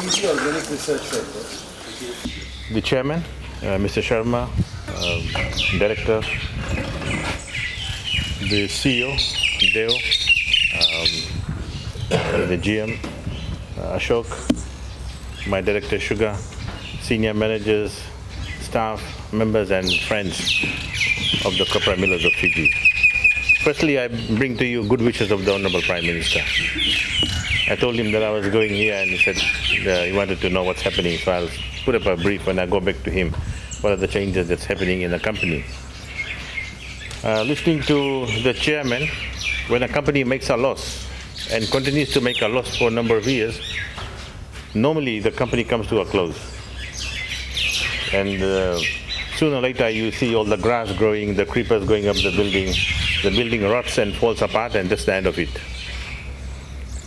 Fiji Organic Research Center. The chairman, Mr. Sharma, director, the CEO, Deo, the GM, Ashok, my director, Sugar, senior managers, staff, members and friends of the copra millers of Fiji. Firstly, I bring to you good wishes of the Honorable Prime Minister. I told him that I was going here and he said he wanted to know what's happening, so I'll put up a brief when I go back to him. What are the changes that's happening in the company? Listening to the chairman, when a company makes a loss and continues to make a loss for a number of years, normally the company comes to a close. And sooner or later you see all the grass growing, the creepers going up the building rots and falls apart, and that's the end of it.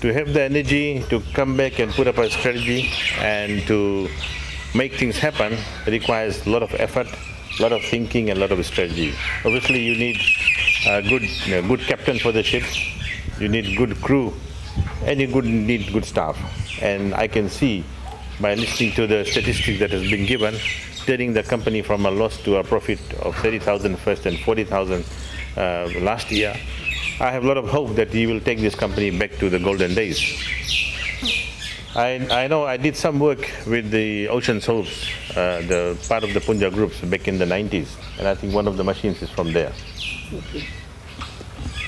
To have the energy to come back and put up a strategy and to make things happen requires a lot of effort, a lot of thinking and a lot of strategy. Obviously you need a good captain for the ship, you need good crew, and you need good staff. And I can see by listening to the statistics that has been given, turning the company from a loss to a profit of 30,000 first and 40,000 last year, I have a lot of hope that you will take this company back to the golden days. I know I did some work with the Ocean Hopes, the part of the Punja groups back in the 90s, and I think one of the machines is from there.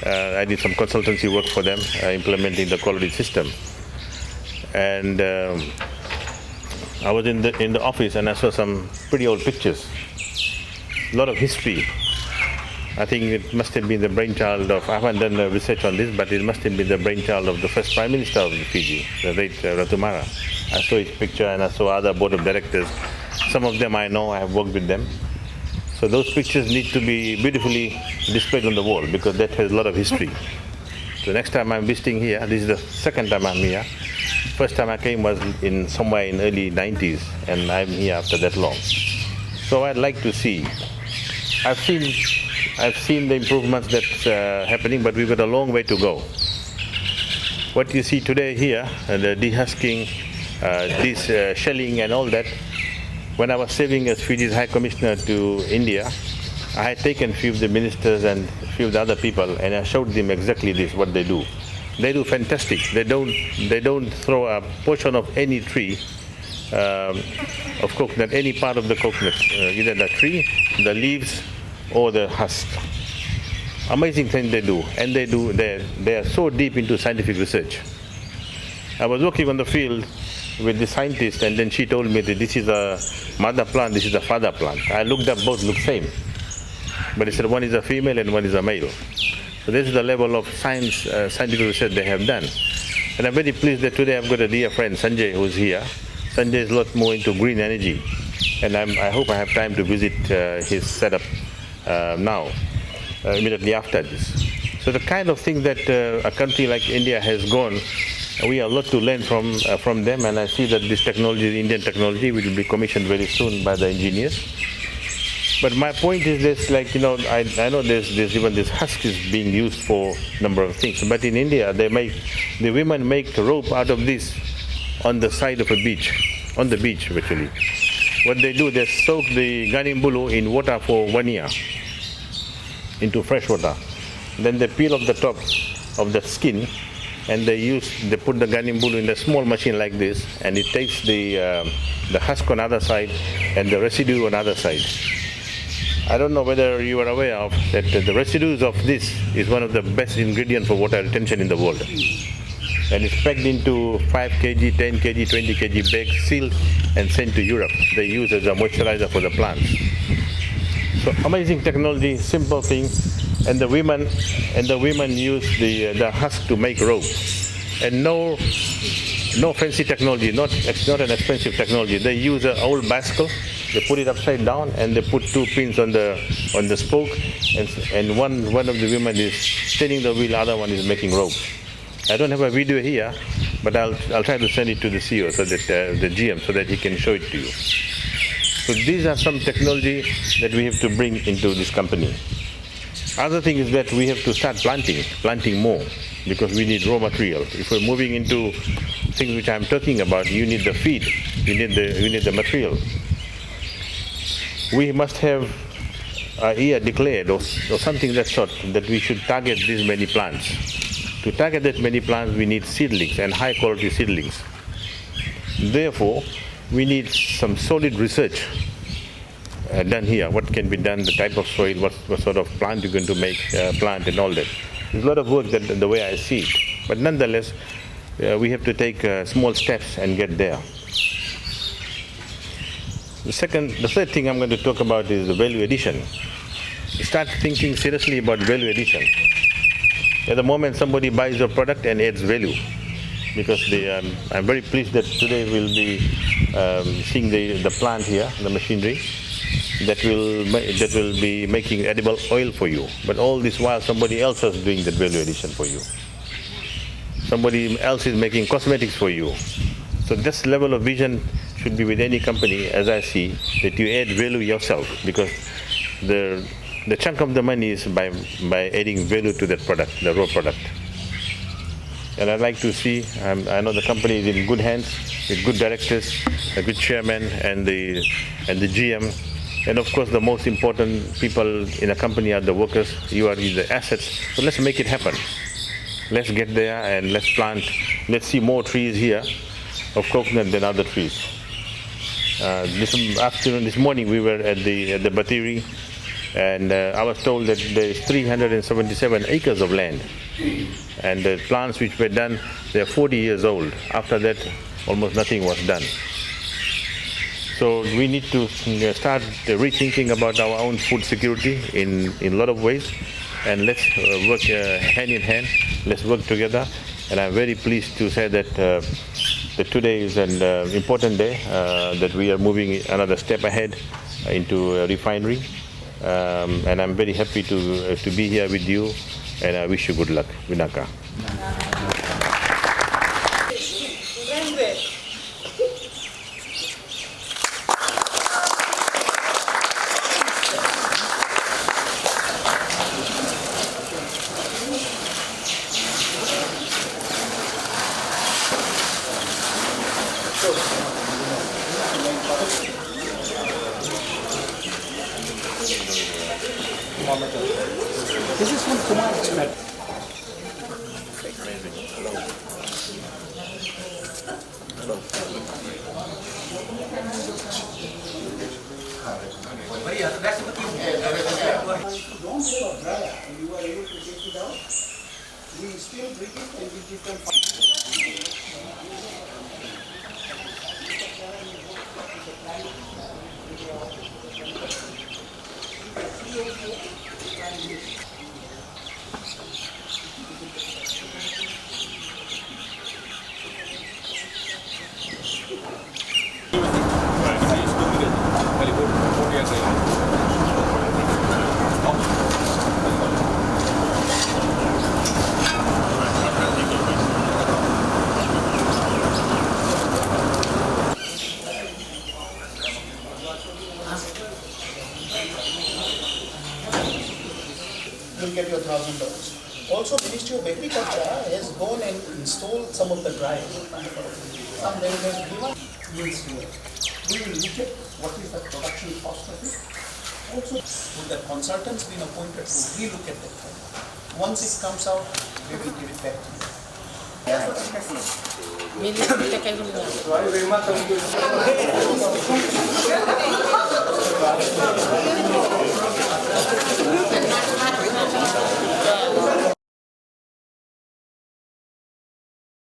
I did some consultancy work for them, implementing the quality system. And I was in the office and I saw some pretty old pictures, a lot of history. I think it must have been the brainchild of, I haven't done research on this, but it must have been the brainchild of the first Prime Minister of Fiji, the late Ratumara. I saw his picture and I saw other board of directors. Some of them I know, I have worked with them. So those pictures need to be beautifully displayed on the wall because that has a lot of history. So next time I'm visiting here, this is the second time I'm here. First time I came was somewhere in early 90s, and I'm here after that long. So I'd like to see. I've seen the improvements that's happening, but we've got a long way to go. What you see today here, the dehusking, this shelling and all that, when I was serving as Fiji's High Commissioner to India, I had taken a few of the ministers and a few of the other people and I showed them exactly this, what they do. They do fantastic. They don't throw a portion of any tree, of coconut, any part of the coconut, either the tree, the leaves, or the husk. Amazing thing they do, and they are so deep into scientific research. I was working on the field with the scientist, and then she told me that this is a mother plant, this is a father plant. I looked up, both look same, but he said one is a female and one is a male. So this is the level of scientific research they have done. And I'm very pleased that today I've got a dear friend, Sanjay, who's here. Sanjay is a lot more into green energy, and I hope I have time to visit his setup now, immediately after this. So the kind of thing that a country like India has gone, we have a lot to learn from them, and I see that this technology, the Indian technology, will be commissioned very soon by the engineers. But my point is this, like, you know, I know there's even this husk is being used for a number of things, but in India, the women make rope out of this on the side of a beach, on the beach actually. What they do, they soak the Ganimbulu in water for 1 year, into fresh water. Then they peel off the top of the skin, and they put the Ganimbulu in a small machine like this, and it takes the husk on other side and the residue on other side. I don't know whether you are aware of that the residues of this is one of the best ingredients for water retention in the world. And it's packed into 5 kg, 10 kg, 20 kg bags, sealed and sent to Europe. They use as a moisturizer for the plants. So amazing technology, simple thing, and the women use the husk to make rope. And no fancy technology, it's not an expensive technology. They use an old bicycle. They put it upside down and they put 2 pins on the spoke, and one of the women is turning the wheel, other one is making rope. I don't have a video here, but I'll try to send it to the CEO, so that the GM, so that he can show it to you. So these are some technology that we have to bring into this company. Other thing is that we have to start planting more, because we need raw material. If we're moving into things which I'm talking about, you need the feed, you need the material. We must have a year declared or something that sort, that we should target these many plants. To target that many plants, we need seedlings and high quality seedlings. Therefore, we need some solid research done here. What can be done, the type of soil, what sort of plant you're going to plant and all that. There's a lot of work the way I see it. But nonetheless, we have to take small steps and get there. The third thing I'm going to talk about is the value addition. Start thinking seriously about value addition. At the moment, somebody buys your product and adds value. Because I'm very pleased that today we'll be seeing the plant here, the machinery, that will be making edible oil for you. But all this while, somebody else is doing that value addition for you. Somebody else is making cosmetics for you. So this level of vision should be with any company, as I see, that you add value yourself, because the chunk of the money is by adding value to that product, the raw product. And I'd like to see, I know the company is in good hands, with good directors, a good chairman, and the GM. And of course, the most important people in a company are the workers. You are the assets. So let's make it happen. Let's get there and let's plant. Let's see more trees here of coconut than other trees. This morning we were at the Batiri, and I was told that there is 377 acres of land, and the plants which were done, they are 40 years old. After that, almost nothing was done. So we need to start rethinking about our own food security in a lot of ways, and let's work hand in hand. Let's work together. And I'm very pleased to say that today is an important day, that we are moving another step ahead into a refinery. And I'm very happy to be here with you, and I wish you good luck. Vinaka. This is from Kumar Chennai. Don't say a dryer, and you are able to take it out. We still bring it and we give them. You'll get your $1,000. Also, Ministry of Agriculture has gone and installed some of the dryers. Some they have given means here. We will look at what is the production cost of it. Also, with the consultants being appointed to relook at that. Once it comes out, we will give it back to you. Thank you.